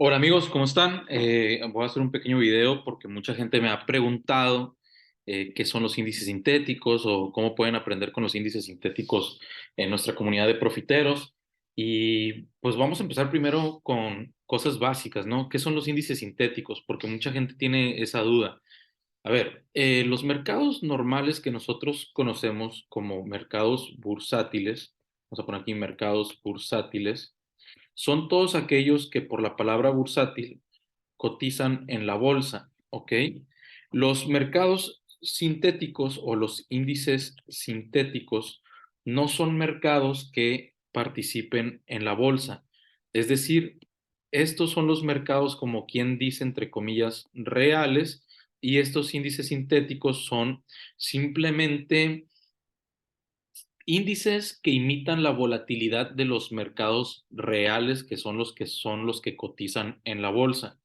Hola amigos, ¿cómo están? Voy a hacer un pequeño video porque mucha gente me ha preguntado qué son los índices sintéticos o cómo pueden aprender con los índices sintéticos en nuestra comunidad de profiteros. Y pues vamos a empezar primero con cosas básicas, ¿no? ¿Qué son los índices sintéticos? Porque mucha gente tiene esa duda. A ver, los mercados normales que nosotros conocemos como mercados bursátiles, vamos a poner aquí mercados bursátiles, son todos aquellos que por la palabra bursátil cotizan en la bolsa, ¿ok? Los mercados sintéticos o los índices sintéticos no son mercados que participen en la bolsa. Es decir, estos son los mercados como quien dice, entre comillas, reales, y estos índices sintéticos son simplemente índices que imitan la volatilidad de los mercados reales, que son los que cotizan en la bolsa.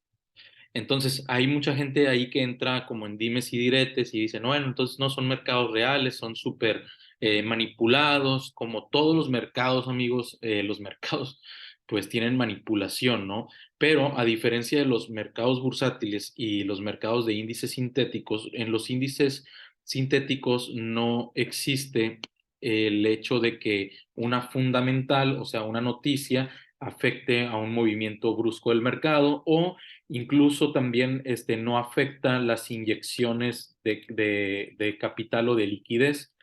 Entonces, hay mucha gente ahí que entra como en dimes y diretes y dice, no, bueno, entonces no son mercados reales, son súper manipulados, como todos los mercados, amigos, los mercados pues tienen manipulación, ¿no? Pero a diferencia de los mercados bursátiles y los mercados de índices sintéticos, en los índices sintéticos no existe el hecho de que una fundamental, o sea, una noticia, afecte a un movimiento brusco del mercado o incluso también no afecta las inyecciones de capital o de liquidez.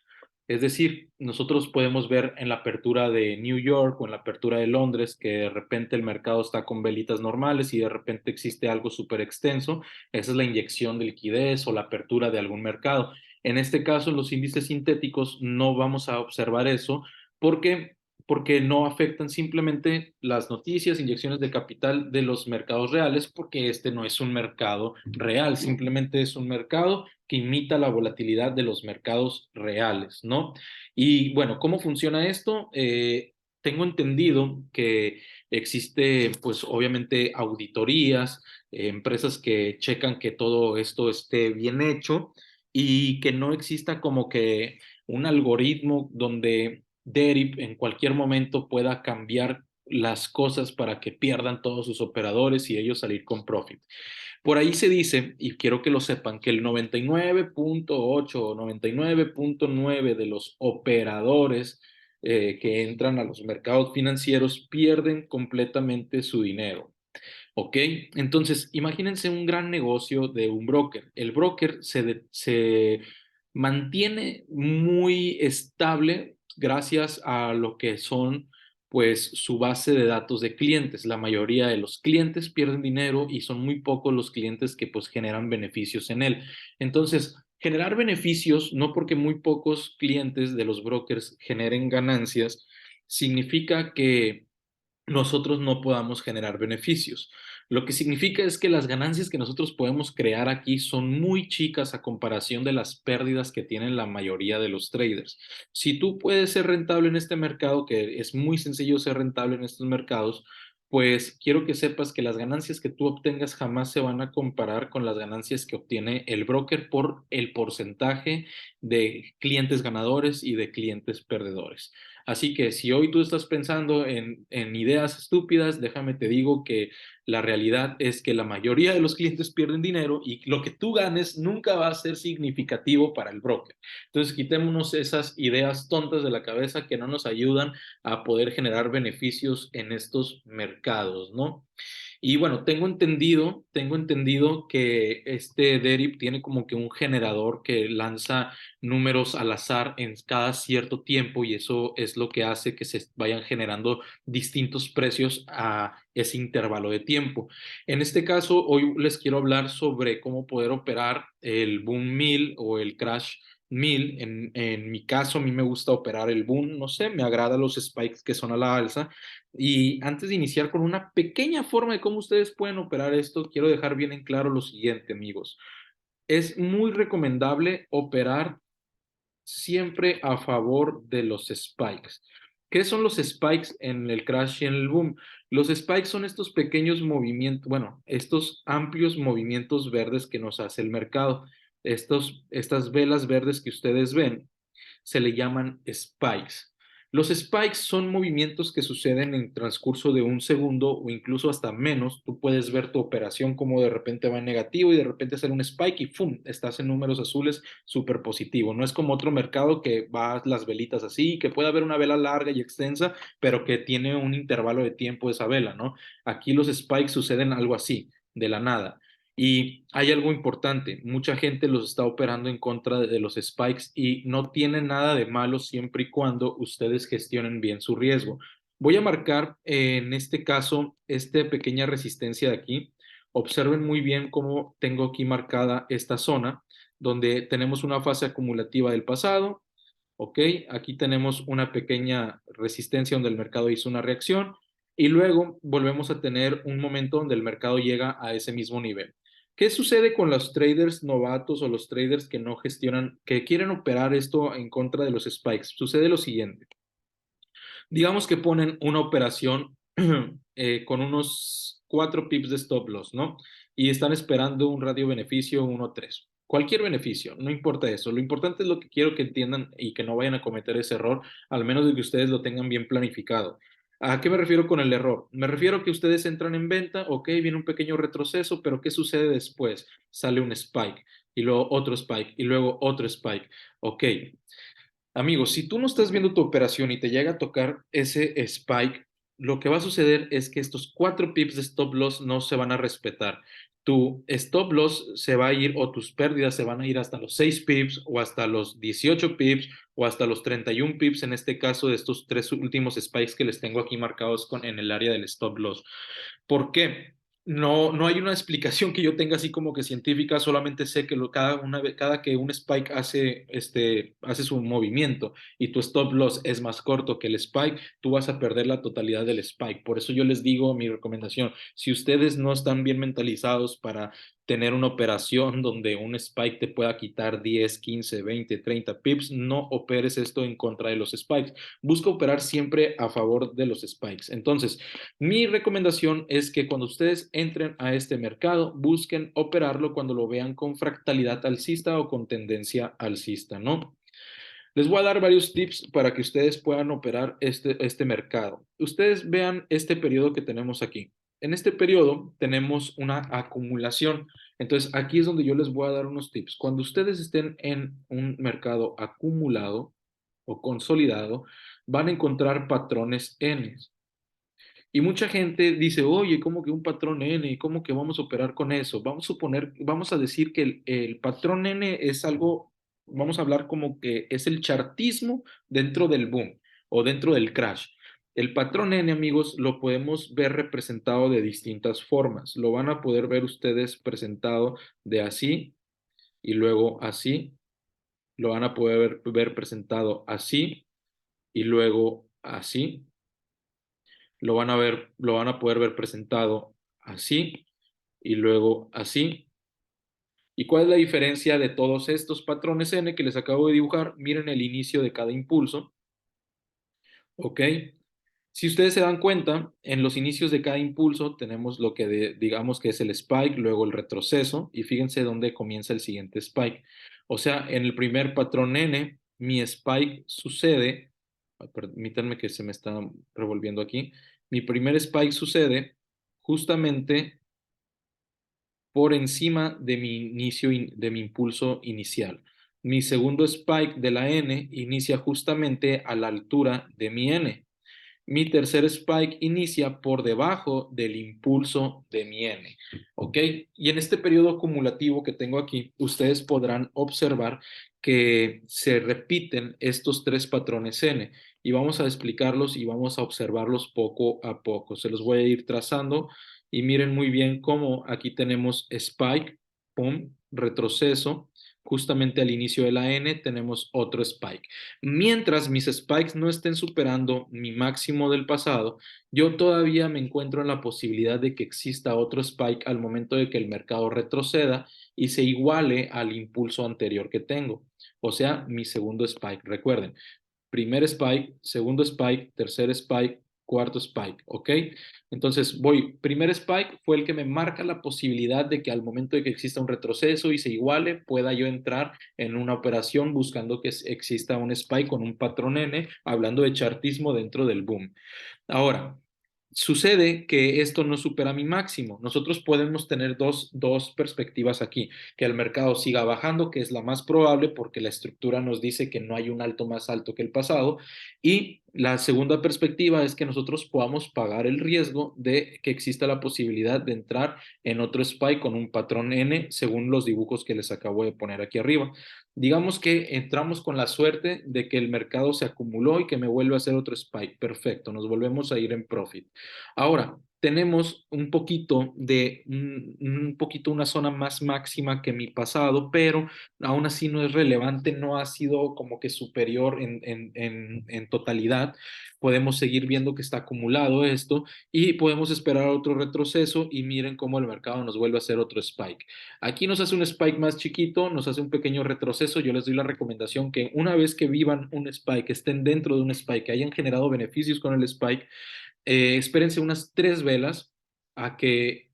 Es decir, nosotros podemos ver en la apertura de New York o en la apertura de Londres que de repente el mercado está con velitas normales y de repente existe algo súper extenso. Esa es la inyección de liquidez o la apertura de algún mercado. En este caso, en los índices sintéticos no vamos a observar eso porque porque no afectan simplemente las noticias, inyecciones de capital de los mercados reales, porque este no es un mercado real, simplemente es un mercado que imita la volatilidad de los mercados reales, ¿no? Y bueno, ¿cómo funciona esto? Tengo entendido que existe, pues obviamente, auditorías, empresas que checan que todo esto esté bien hecho y que no exista como que un algoritmo donde Derib en cualquier momento pueda cambiar las cosas para que pierdan todos sus operadores y ellos salir con profit. Por ahí se dice, y quiero que lo sepan, que el 99.8 o 99.9 de los operadores que entran a los mercados financieros pierden completamente su dinero. ¿Ok? Entonces, imagínense un gran negocio de un broker. El broker se mantiene muy estable gracias a lo que son, pues, su base de datos de clientes. La mayoría de los clientes pierden dinero y son muy pocos los clientes que, pues, generan beneficios en él. Entonces, generar beneficios, no porque muy pocos clientes de los brokers generen ganancias, significa que nosotros no podamos generar beneficios. Lo que significa es que las ganancias que nosotros podemos crear aquí son muy chicas a comparación de las pérdidas que tienen la mayoría de los traders. Si tú puedes ser rentable en este mercado, que es muy sencillo ser rentable en estos mercados, pues quiero que sepas que las ganancias que tú obtengas jamás se van a comparar con las ganancias que obtiene el broker por el porcentaje de clientes ganadores y de clientes perdedores. Así que si hoy tú estás pensando en ideas estúpidas, déjame te digo que la realidad es que la mayoría de los clientes pierden dinero y lo que tú ganes nunca va a ser significativo para el broker. Entonces, quitémonos esas ideas tontas de la cabeza que no nos ayudan a poder generar beneficios en estos mercados, ¿no? Y bueno, tengo entendido que este Derib tiene como que un generador que lanza números al azar en cada cierto tiempo y eso es lo que hace que se vayan generando distintos precios a ese intervalo de tiempo. En este caso, hoy les quiero hablar sobre cómo poder operar el Boom 1000 o el Crash 1000. En mi caso, a mí me gusta operar el Boom, no sé, me agrada los spikes que son a la alza. Y antes de iniciar con una pequeña forma de cómo ustedes pueden operar esto, quiero dejar bien en claro lo siguiente, amigos. Es muy recomendable operar siempre a favor de los spikes. ¿Qué son los spikes en el crash y en el boom? Los spikes son estos pequeños movimientos, bueno, estos amplios movimientos verdes que nos hace el mercado. Estas velas verdes que ustedes ven se le llaman spikes. Los spikes son movimientos que suceden en transcurso de un segundo o incluso hasta menos. Tú puedes ver tu operación como de repente va en negativo y de repente sale un spike y ¡fum! Estás en números azules súper positivo. No es como otro mercado que va las velitas así, que puede haber una vela larga y extensa, pero que tiene un intervalo de tiempo esa vela, ¿no? Aquí los spikes suceden algo así, de la nada. Y hay algo importante, mucha gente los está operando en contra de los spikes y no tiene nada de malo siempre y cuando ustedes gestionen bien su riesgo. Voy a marcar en este caso esta pequeña resistencia de aquí. Observen muy bien cómo tengo aquí marcada esta zona donde tenemos una fase acumulativa del pasado. Ok, aquí tenemos una pequeña resistencia donde el mercado hizo una reacción y luego volvemos a tener un momento donde el mercado llega a ese mismo nivel. ¿Qué sucede con los traders novatos o los traders que no gestionan, que quieren operar esto en contra de los spikes? Sucede lo siguiente. Digamos que ponen una operación con unos 4 pips de stop loss, ¿no? Y están esperando un radio beneficio 1.3. Cualquier beneficio, no importa eso. Lo importante es lo que quiero que entiendan y que no vayan a cometer ese error, al menos de que ustedes lo tengan bien planificado. ¿A qué me refiero con el error? Me refiero a que ustedes entran en venta, ok, viene un pequeño retroceso, pero ¿qué sucede después? Sale un spike y luego otro spike y luego otro spike. Ok, amigo, si tú no estás viendo tu operación y te llega a tocar ese spike, lo que va a suceder es que estos 4 pips de stop loss no se van a respetar. Tu stop loss se va a ir o tus pérdidas se van a ir hasta los 6 pips o hasta los 18 pips o hasta los 31 pips en este caso de estos tres últimos spikes que les tengo aquí marcados en el área del stop loss. ¿Por qué? No, no hay una explicación que yo tenga así como que científica, solamente sé que cada que un spike hace su movimiento y tu stop loss es más corto que el spike, tú vas a perder la totalidad del spike. Por eso yo les digo mi recomendación, si ustedes no están bien mentalizados para tener una operación donde un spike te pueda quitar 10, 15, 20, 30 pips, no operes esto en contra de los spikes. Busca operar siempre a favor de los spikes. Entonces, mi recomendación es que cuando ustedes entren a este mercado, busquen operarlo cuando lo vean con fractalidad alcista o con tendencia alcista, ¿no? Les voy a dar varios tips para que ustedes puedan operar este mercado. Ustedes vean este periodo que tenemos aquí. En este periodo tenemos una acumulación. Entonces, aquí es donde yo les voy a dar unos tips. Cuando ustedes estén en un mercado acumulado o consolidado, van a encontrar patrones N. Y mucha gente dice, oye, ¿cómo que un patrón N? ¿Cómo que vamos a operar con eso? Vamos a decir que el patrón N es algo, vamos a hablar como que es el chartismo dentro del boom o dentro del crash. El patrón N, amigos, lo podemos ver representado de distintas formas. Lo van a poder ver ustedes presentado de así y luego así. Lo van a poder ver presentado así y luego así. Lo van a poder ver presentado así y luego así. ¿Y cuál es la diferencia de todos estos patrones N que les acabo de dibujar? Miren el inicio de cada impulso, ¿ok? Si ustedes se dan cuenta, en los inicios de cada impulso tenemos lo que digamos que es el spike, luego el retroceso, y fíjense dónde comienza el siguiente spike. O sea, en el primer patrón N, mi spike sucede, permítanme que se me está revolviendo aquí, mi primer spike sucede justamente por encima de mi de mi impulso inicial. Mi segundo spike de la N inicia justamente a la altura de mi N. Mi tercer spike inicia por debajo del impulso de mi N, ¿ok? Y en este periodo acumulativo que tengo aquí, ustedes podrán observar que se repiten estos tres patrones N y vamos a explicarlos y vamos a observarlos poco a poco. Se los voy a ir trazando y miren muy bien cómo aquí tenemos spike, pum, retroceso, justamente al inicio de la N tenemos otro spike. Mientras mis spikes no estén superando mi máximo del pasado, yo todavía me encuentro en la posibilidad de que exista otro spike al momento de que el mercado retroceda y se iguale al impulso anterior que tengo. O sea, mi segundo spike. Recuerden, primer spike, segundo spike, tercer spike, cuarto spike, ¿ok? Entonces voy, primer spike fue el que me marca la posibilidad de que al momento de que exista un retroceso y se iguale, pueda yo entrar en una operación buscando que exista un spike con un patrón N, hablando de chartismo dentro del boom. Ahora, sucede que esto no supera mi máximo. Nosotros podemos tener dos perspectivas aquí, que el mercado siga bajando, que es la más probable porque la estructura nos dice que no hay un alto más alto que el pasado, y la segunda perspectiva es que nosotros podamos pagar el riesgo de que exista la posibilidad de entrar en otro SPY con un patrón N según los dibujos que les acabo de poner aquí arriba. Digamos que entramos con la suerte de que el mercado se acumuló y que me vuelve a hacer otro spike. Perfecto, nos volvemos a ir en profit. Ahora, tenemos un poquito un poquito una zona más máxima que mi pasado, pero aún así no es relevante, no ha sido como que superior en totalidad. Podemos seguir viendo que está acumulado esto y podemos esperar otro retroceso y miren cómo el mercado nos vuelve a hacer otro spike. Aquí nos hace un spike más chiquito, nos hace un pequeño retroceso. Yo les doy la recomendación que una vez que vivan un spike, estén dentro de un spike, que hayan generado beneficios con el spike, espérense unas 3 velas a que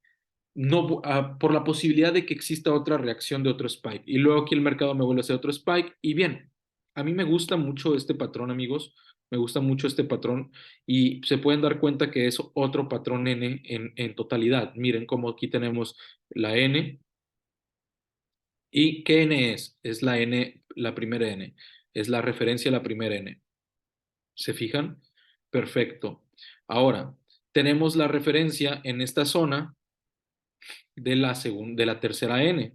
no, por la posibilidad de que exista otra reacción de otro spike. Y luego aquí el mercado me vuelve a hacer otro spike. Y bien, a mí me gusta mucho este patrón, amigos. Me gusta mucho este patrón y se pueden dar cuenta que es otro patrón N en totalidad. Miren cómo aquí tenemos la N. ¿Y qué N es? Es la N, la primera N. Es la referencia a la primera N. ¿Se fijan? Perfecto. Ahora, tenemos la referencia en esta zona de la tercera N,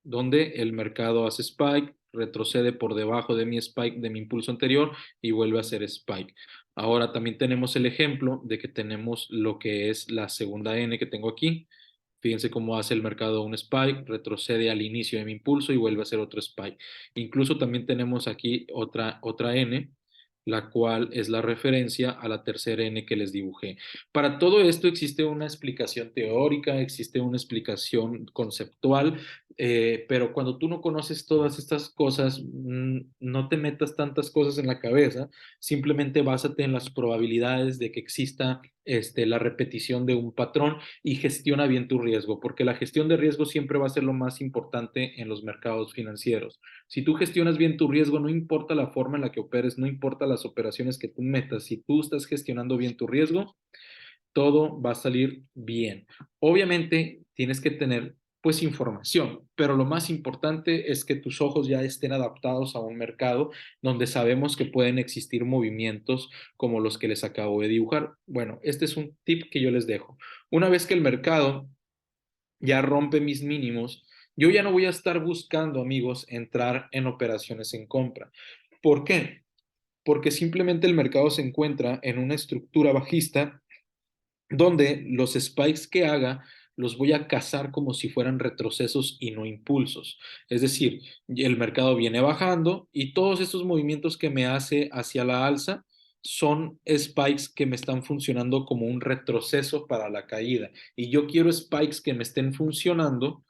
donde el mercado hace spike, retrocede por debajo de mi spike, de mi impulso anterior y vuelve a hacer spike. Ahora también tenemos el ejemplo de que tenemos lo que es la segunda N que tengo aquí. Fíjense cómo hace el mercado un spike, retrocede al inicio de mi impulso y vuelve a hacer otro spike. Incluso también tenemos aquí otra N, la cual es la referencia a la tercera N que les dibujé. Para todo esto existe una explicación teórica, existe una explicación conceptual, pero cuando tú no conoces todas estas cosas, no te metas tantas cosas en la cabeza, simplemente básate en las probabilidades de que exista la repetición de un patrón y gestiona bien tu riesgo, porque la gestión de riesgo siempre va a ser lo más importante en los mercados financieros. Si tú gestionas bien tu riesgo, no importa la forma en la que operes, no importa las operaciones que tú metas, si tú estás gestionando bien tu riesgo, todo va a salir bien. Obviamente tienes que tener pues información, pero lo más importante es que tus ojos ya estén adaptados a un mercado donde sabemos que pueden existir movimientos como los que les acabo de dibujar. Bueno, este es un tip que yo les dejo. Una vez que el mercado ya rompe mis mínimos, yo ya no voy a estar buscando, amigos, entrar en operaciones en compra. ¿Por qué? Porque simplemente el mercado se encuentra en una estructura bajista donde los spikes que haga los voy a cazar como si fueran retrocesos y no impulsos. Es decir, el mercado viene bajando y todos estos movimientos que me hace hacia la alza son spikes que me están funcionando como un retroceso para la caída. Y yo quiero spikes que me estén funcionando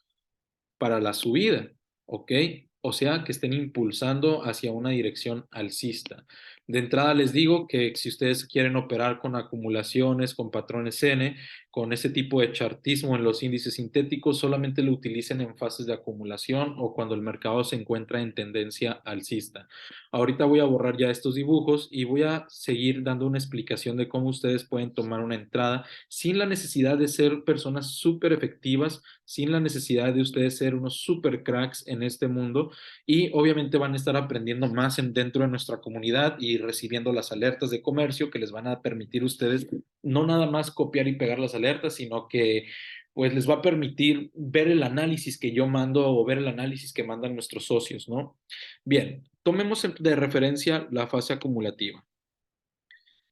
para la subida, ¿ok? O sea, que estén impulsando hacia una dirección alcista. De entrada les digo que si ustedes quieren operar con acumulaciones, con patrones N, con ese tipo de chartismo en los índices sintéticos, solamente lo utilicen en fases de acumulación o cuando el mercado se encuentra en tendencia alcista. Ahorita voy a borrar ya estos dibujos y voy a seguir dando una explicación de cómo ustedes pueden tomar una entrada sin la necesidad de ser personas súper efectivas, sin la necesidad de ustedes ser unos super cracks en este mundo y obviamente van a estar aprendiendo más dentro de nuestra comunidad y recibiendo las alertas de comercio que les van a permitir ustedes no nada más copiar y pegar las alertas, sino que pues les va a permitir ver el análisis que yo mando o ver el análisis que mandan nuestros socios, ¿no? Bien, tomemos de referencia la fase acumulativa.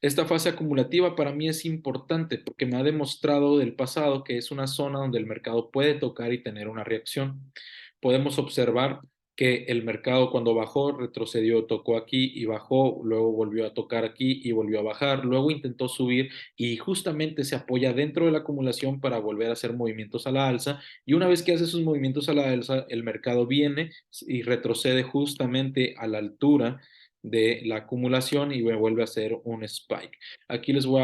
Esta fase acumulativa para mí es importante porque me ha demostrado del pasado que es una zona donde el mercado puede tocar y tener una reacción. Podemos observar que el mercado cuando bajó retrocedió, tocó aquí y bajó, luego volvió a tocar aquí y volvió a bajar, luego intentó subir y justamente se apoya dentro de la acumulación para volver a hacer movimientos a la alza y una vez que hace esos movimientos a la alza, el mercado viene y retrocede justamente a la altura de la acumulación y me vuelve a hacer un spike. Aquí les voy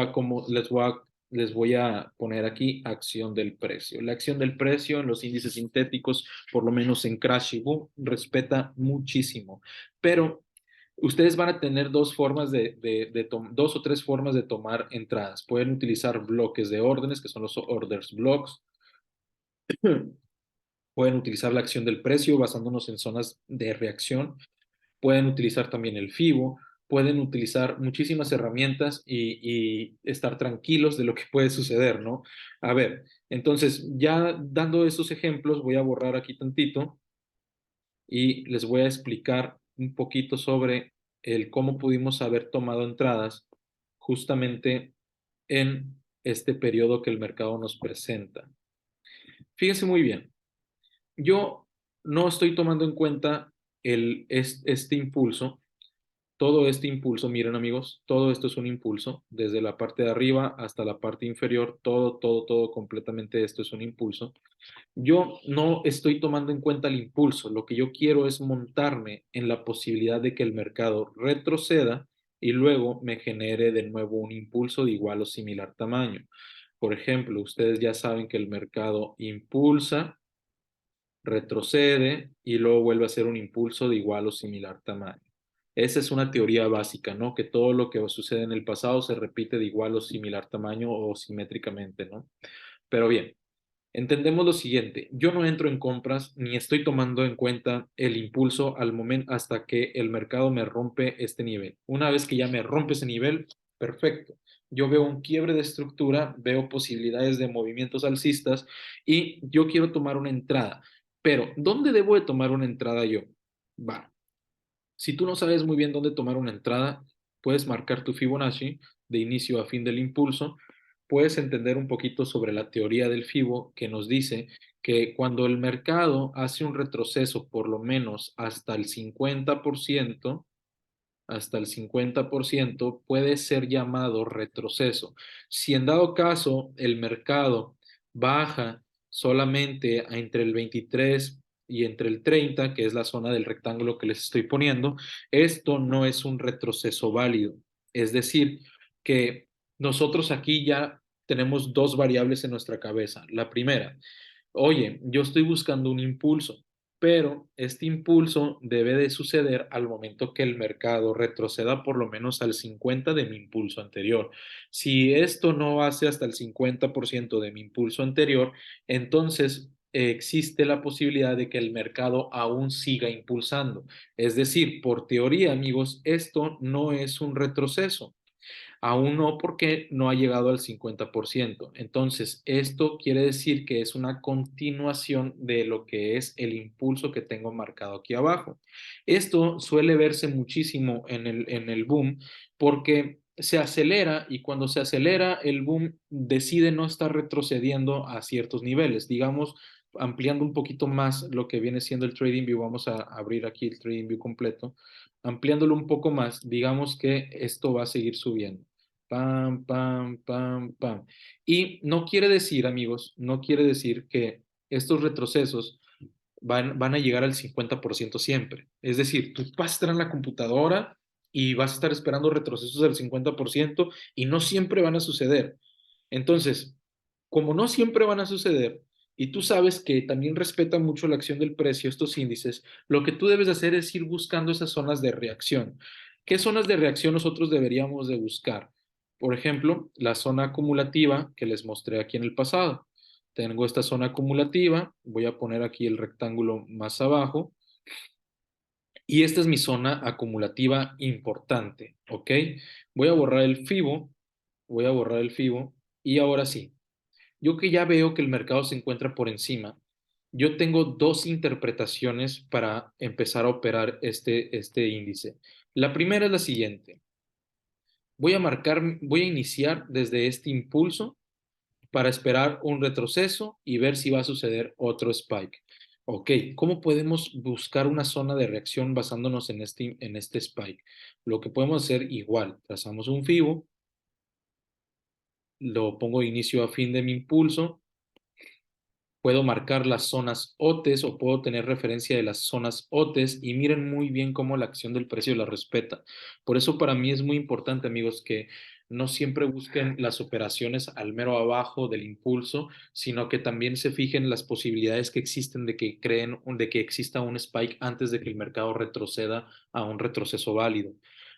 a poner aquí acción del precio. La acción del precio en los índices sintéticos, por lo menos en Crash y Boom, respeta muchísimo. Pero ustedes van a tener dos o tres formas de tomar entradas. Pueden utilizar bloques de órdenes, que son los orders blocks. Pueden utilizar la acción del precio basándonos en zonas de reacción. Pueden utilizar también el FIBO. Pueden utilizar muchísimas herramientas y estar tranquilos de lo que puede suceder, ¿no? A ver, entonces, ya dando esos ejemplos, voy a borrar aquí tantito y les voy a explicar un poquito sobre el cómo pudimos haber tomado entradas justamente en este periodo que el mercado nos presenta. Fíjense muy bien, yo no estoy tomando en cuenta este impulso, todo este impulso, miren amigos, todo esto es un impulso, desde la parte de arriba hasta la parte inferior, todo completamente esto es un impulso. Yo no estoy tomando en cuenta el impulso, lo que yo quiero es montarme en la posibilidad de que el mercado retroceda y luego me genere de nuevo un impulso de igual o similar tamaño. Por ejemplo, ustedes ya saben que el mercado impulsa, retrocede y luego vuelve a ser un impulso de igual o similar tamaño. Esa es una teoría básica, ¿no? Que todo lo que sucede en el pasado se repite de igual o similar tamaño o simétricamente, ¿no? Pero bien, entendemos lo siguiente, yo no entro en compras ni estoy tomando en cuenta el impulso al momento hasta que el mercado me rompe este nivel. Una vez que ya me rompe ese nivel, perfecto. Yo veo un quiebre de estructura, veo posibilidades de movimientos alcistas y yo quiero tomar una entrada. Pero, ¿dónde debo de tomar una entrada yo? Va, si tú no sabes muy bien dónde tomar una entrada, puedes marcar tu Fibonacci de inicio a fin del impulso. Puedes entender un poquito sobre la teoría del Fibo que nos dice que cuando el mercado hace un retroceso por lo menos hasta el 50% puede ser llamado retroceso. Si en dado caso el mercado baja solamente entre el 23 y entre el 30, que es la zona del rectángulo que les estoy poniendo, esto no es un retroceso válido. Es decir, que nosotros aquí ya tenemos dos variables en nuestra cabeza. La primera, oye, yo estoy buscando un impulso, pero este impulso debe de suceder al momento que el mercado retroceda por lo menos al 50 de mi impulso anterior. Si esto no hace hasta el 50% de mi impulso anterior, entonces existe la posibilidad de que el mercado aún siga impulsando. Es decir, por teoría, amigos, esto no es un retroceso. Aún no porque no ha llegado al 50%. Entonces, esto quiere decir que es una continuación de lo que es el impulso que tengo marcado aquí abajo. Esto suele verse muchísimo en el boom porque se acelera y cuando se acelera el boom decide no estar retrocediendo a ciertos niveles. Digamos, ampliando un poquito más lo que viene siendo el TradingView, vamos a abrir aquí el TradingView completo. Ampliándolo un poco más, digamos que esto va a seguir subiendo. Pam, pam, pam, pam. Y no quiere decir, amigos, no quiere decir que estos retrocesos van a llegar al 50% siempre. Es decir, tú vas a estar en la computadora y vas a estar esperando retrocesos del 50% y no siempre van a suceder. Entonces, como no siempre van a suceder, y tú sabes que también respeta mucho la acción del precio, estos índices, lo que tú debes hacer es ir buscando esas zonas de reacción. ¿Qué zonas de reacción nosotros deberíamos de buscar? Por ejemplo, la zona acumulativa que les mostré aquí en el pasado. Tengo esta zona acumulativa, voy a poner aquí el rectángulo más abajo y esta es mi zona acumulativa importante, ¿ok? Voy a borrar el FIBO, voy a borrar el FIBO y ahora sí, yo que ya veo que el mercado se encuentra por encima, yo tengo dos interpretaciones para empezar a operar este índice. La primera es la siguiente. Voy a iniciar desde este impulso para esperar un retroceso y ver si va a suceder otro spike. Ok, ¿cómo podemos buscar una zona de reacción basándonos en este spike? Lo que podemos hacer igual, trazamos un FIBO, lo pongo de inicio a fin de mi impulso Puedo marcar las zonas OTES o puedo tener referencia de las zonas OTES y miren muy bien cómo la acción del precio la respeta. Por eso para mí es muy importante, amigos, que no siempre busquen las operaciones al mero abajo del impulso, sino que también se fijen las posibilidades que existen de que de que exista un spike antes de que el mercado retroceda a un retroceso válido.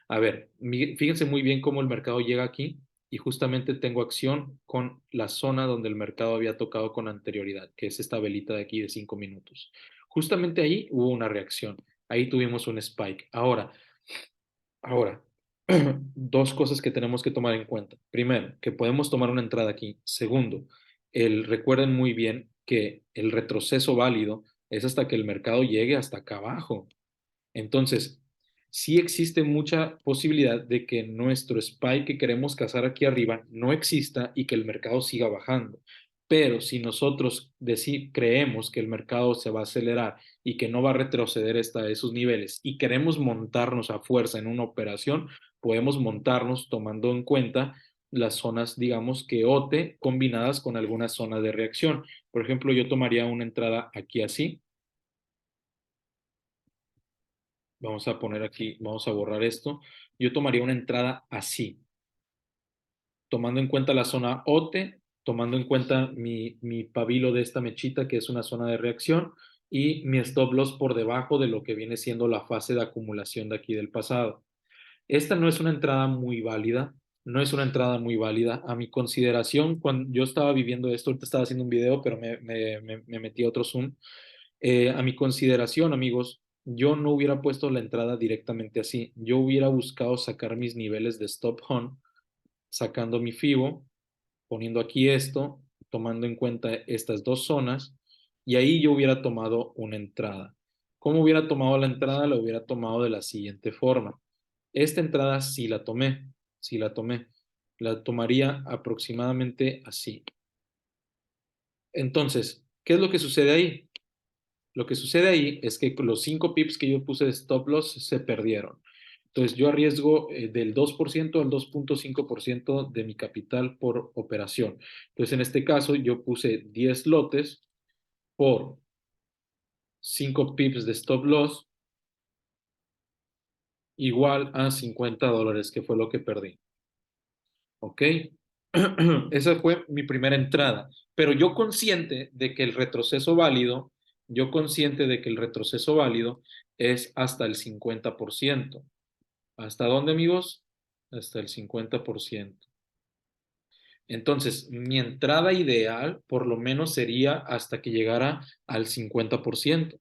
A ver, fíjense muy bien cómo el mercado llega aquí y justamente tengo acción con la zona donde el mercado había tocado con anterioridad, que es esta velita de aquí de 5 minutos. Justamente ahí hubo una reacción, ahí tuvimos un spike. Ahora, dos cosas que tenemos que tomar en cuenta. Primero, que podemos tomar una entrada aquí. Segundo, recuerden muy bien que el retroceso válido es hasta que el mercado llegue hasta acá abajo. Entonces, sí existe mucha posibilidad de que nuestro spike que queremos cazar aquí arriba no exista y que el mercado siga bajando. Pero si nosotros creemos que el mercado se va a acelerar y que no va a retroceder hasta esos niveles y queremos montarnos a fuerza en una operación, podemos montarnos tomando en cuenta las zonas, digamos que OTE combinadas con algunas zonas de reacción. Por ejemplo, yo tomaría una entrada aquí así. Vamos a poner aquí, vamos a borrar esto. Yo tomaría una entrada así, tomando en cuenta la zona OTE, tomando en cuenta mi pabilo de esta mechita, que es una zona de reacción, y mi stop loss por debajo de lo que viene siendo la fase de acumulación de aquí del pasado. Esta no es una entrada muy válida, no es una entrada muy válida. A mi consideración, cuando yo estaba viviendo esto, ahorita estaba haciendo un video, pero me metí a otro Zoom. A mi consideración, amigos, yo no hubiera puesto la entrada directamente así. Yo hubiera buscado sacar mis niveles de stop hunt, sacando mi FIBO, poniendo aquí esto, tomando en cuenta estas dos zonas, y ahí yo hubiera tomado una entrada. ¿Cómo hubiera tomado la entrada? La hubiera tomado de la siguiente forma. Esta entrada sí la tomé, sí la tomé. La tomaría aproximadamente así. Entonces, ¿qué es lo que sucede ahí? Lo que sucede ahí es que los 5 pips que yo puse de stop loss se perdieron. Entonces yo arriesgo del 2% al 2,5% de mi capital por operación. Entonces en este caso yo puse 10 lotes por 5 pips de stop loss igual a $50, que fue lo que perdí. ¿Ok? Esa fue mi primera entrada. Pero yo consciente de que el retroceso válido es hasta el 50%. ¿Hasta dónde, amigos? Hasta el 50%. Entonces, mi entrada ideal por lo menos sería hasta que llegara al 50%.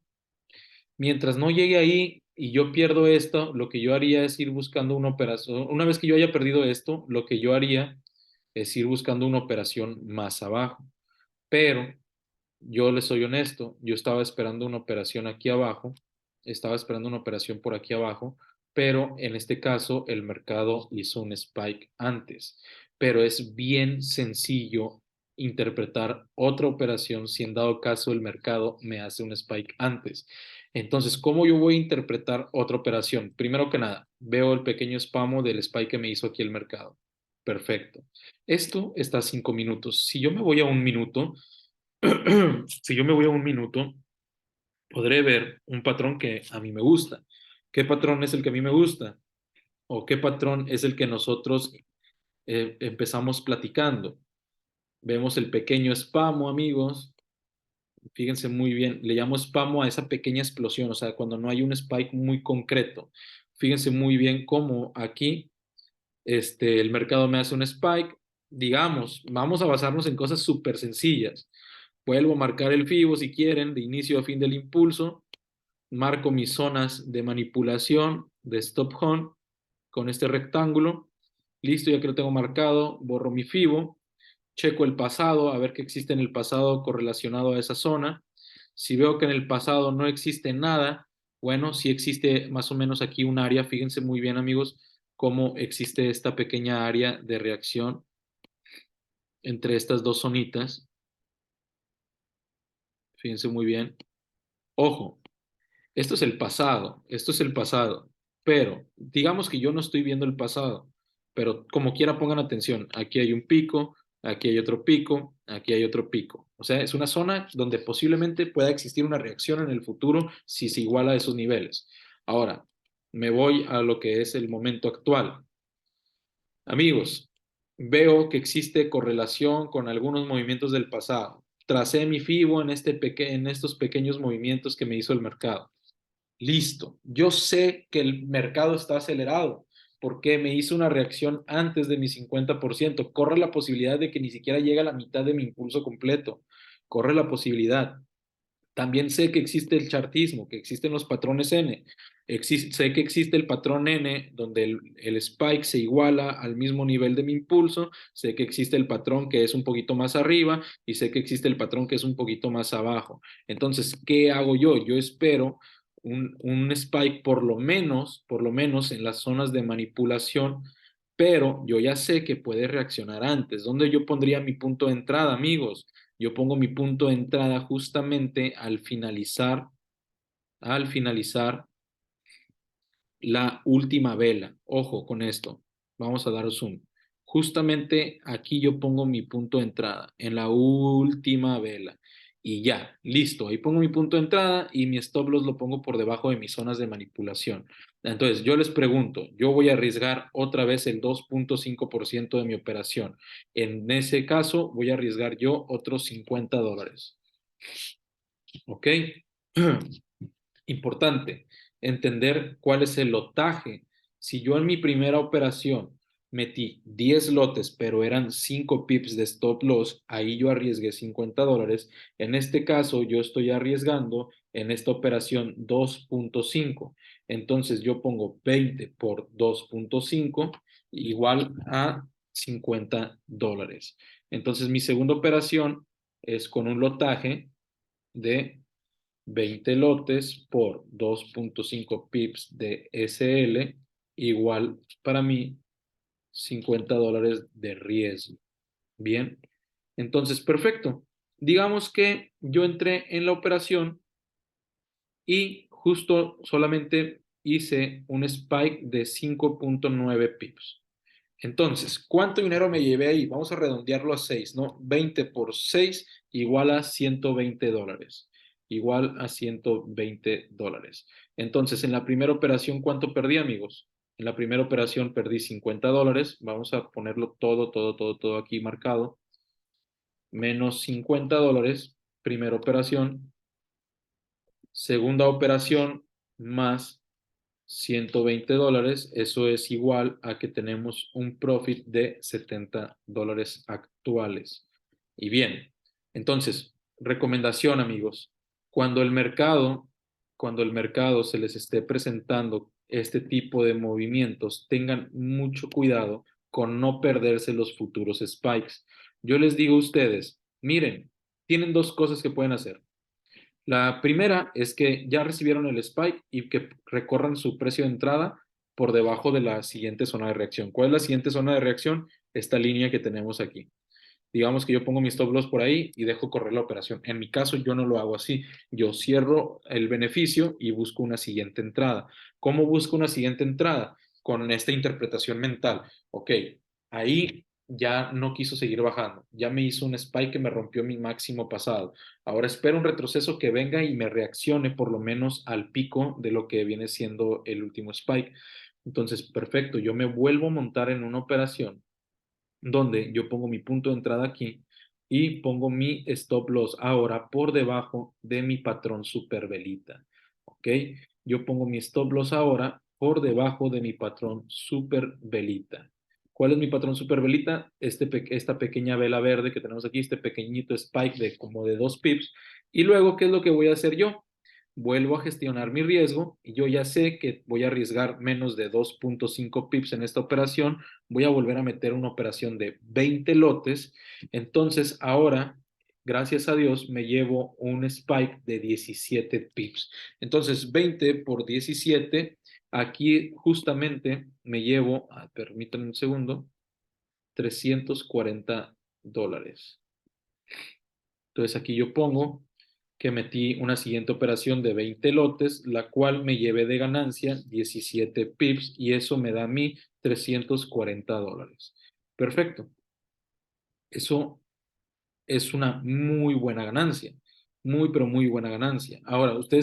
Mientras no llegue ahí y yo pierdo esto, lo que yo haría es ir buscando una operación. Una vez que yo haya perdido esto, lo que yo haría es ir buscando una operación más abajo. Pero yo les soy honesto, yo estaba esperando una operación aquí abajo, estaba esperando una operación por aquí abajo, pero en este caso el mercado hizo un spike antes. Pero es bien sencillo interpretar otra operación si en dado caso el mercado me hace un spike antes. Entonces, ¿cómo yo voy a interpretar otra operación? Primero que nada, veo el pequeño spamo del spike que me hizo aquí el mercado. Perfecto. Esto está a 5 minutos. Si yo me voy a un minuto, si yo me voy a un minuto, podré ver un patrón que a mí me gusta. ¿Qué patrón es el que a mí me gusta? ¿O qué patrón es el que nosotros empezamos platicando? Vemos el pequeño spamo, amigos. Fíjense muy bien, le llamo spamo a esa pequeña explosión, o sea, cuando no hay un spike muy concreto. Fíjense muy bien cómo aquí el mercado me hace un spike. Digamos, vamos a basarnos en cosas súper sencillas. Vuelvo a marcar el FIBO si quieren, de inicio a fin del impulso. Marco mis zonas de manipulación de stop hunt con este rectángulo. Listo, ya que lo tengo marcado, borro mi FIBO, checo el pasado, a ver qué existe en el pasado correlacionado a esa zona. Si veo que en el pasado no existe nada, bueno, si existe más o menos aquí un área, fíjense muy bien, amigos, cómo existe esta pequeña área de reacción entre estas dos zonitas. Fíjense muy bien. Ojo, esto es el pasado, esto es el pasado, pero digamos que yo no estoy viendo el pasado, pero como quiera pongan atención, aquí hay un pico, aquí hay otro pico, aquí hay otro pico. O sea, es una zona donde posiblemente pueda existir una reacción en el futuro si se iguala a esos niveles. Ahora, me voy a lo que es el momento actual. Amigos, veo que existe correlación con algunos movimientos del pasado. Tracé mi FIBO en estos pequeños movimientos que me hizo el mercado. Listo. Yo sé que el mercado está acelerado porque me hizo una reacción antes de mi 50%. Corre la posibilidad de que ni siquiera llegue a la mitad de mi impulso completo. Corre la posibilidad. También sé que existe el chartismo, que existen los patrones N. Sé que existe el patrón N donde el spike se iguala al mismo nivel de mi impulso. Sé que existe el patrón que es un poquito más arriba y sé que existe el patrón que es un poquito más abajo. Entonces, ¿qué hago yo? Yo espero un spike por lo menos en las zonas de manipulación, pero yo ya sé que puede reaccionar antes. ¿Dónde yo pondría mi punto de entrada, amigos? Yo pongo mi punto de entrada justamente al finalizar la última vela. Ojo con esto. Vamos a dar zoom. Justamente aquí yo pongo mi punto de entrada, en la última vela. Y ya, listo. Ahí pongo mi punto de entrada y mi stop loss lo pongo por debajo de mis zonas de manipulación. Entonces, yo les pregunto, yo voy a arriesgar otra vez el 2.5% de mi operación. En ese caso, voy a arriesgar yo otros $50. ¿Ok? Importante entender cuál es el lotaje. Si yo en mi primera operación metí 10 lotes, pero eran 5 pips de stop loss, ahí yo arriesgué $50. En este caso, yo estoy arriesgando en esta operación 2.5. Entonces, yo pongo 20 por 2.5 igual a $50. Entonces, mi segunda operación es con un lotaje de 20 lotes por 2.5 pips de SL, igual para mí $50 de riesgo. Bien, entonces perfecto. Digamos que yo entré en la operación y justo solamente hice un spike de 5.9 pips. Entonces, ¿cuánto dinero me llevé ahí? Vamos a redondearlo a 6, ¿no? 20 por 6 igual a $120. Igual a $120. Entonces, en la primera operación, ¿cuánto perdí, amigos? En la primera operación perdí $50. Vamos a ponerlo todo aquí marcado. Menos $50, primera operación. Segunda operación, más $120, eso es igual a que tenemos un profit de $70 actuales. Y bien, entonces, recomendación, amigos, cuando el mercado, cuando el mercado se les esté presentando este tipo de movimientos, tengan mucho cuidado con no perderse los futuros spikes. Yo les digo a ustedes, miren, tienen dos cosas que pueden hacer. La primera es que ya recibieron el spike y que recorran su precio de entrada por debajo de la siguiente zona de reacción. ¿Cuál es la siguiente zona de reacción? Esta línea que tenemos aquí. Digamos que yo pongo mi stop loss por ahí y dejo correr la operación. En mi caso, yo no lo hago así. Yo cierro el beneficio y busco una siguiente entrada. ¿Cómo busco una siguiente entrada? Con esta interpretación mental. Ok, ahí ya no quiso seguir bajando. Ya me hizo un spike que me rompió mi máximo pasado. Ahora espero un retroceso que venga y me reaccione por lo menos al pico de lo que viene siendo el último spike. Entonces, perfecto, yo me vuelvo a montar en una operación donde yo pongo mi punto de entrada aquí y pongo mi stop loss ahora por debajo de mi patrón super velita. ¿Ok? Yo pongo mi stop loss ahora por debajo de mi patrón super velita. ¿Cuál es mi patrón super velita? Esta pequeña vela verde que tenemos aquí, este pequeñito spike de como de 2 pips. Y luego, ¿qué es lo que voy a hacer yo? Vuelvo a gestionar mi riesgo y yo ya sé que voy a arriesgar menos de 2.5 pips en esta operación. Voy a volver a meter una operación de 20 lotes. Entonces ahora, gracias a Dios, me llevo un spike de 17 pips. Entonces 20 por 17, aquí justamente me llevo, permítanme un segundo, $340. Entonces aquí yo pongo que metí una siguiente operación de 20 lotes, la cual me llevé de ganancia 17 pips y eso me da a mí $340. Perfecto. Eso es una muy buena ganancia, muy, pero muy buena ganancia. Ahora, ¿ustedes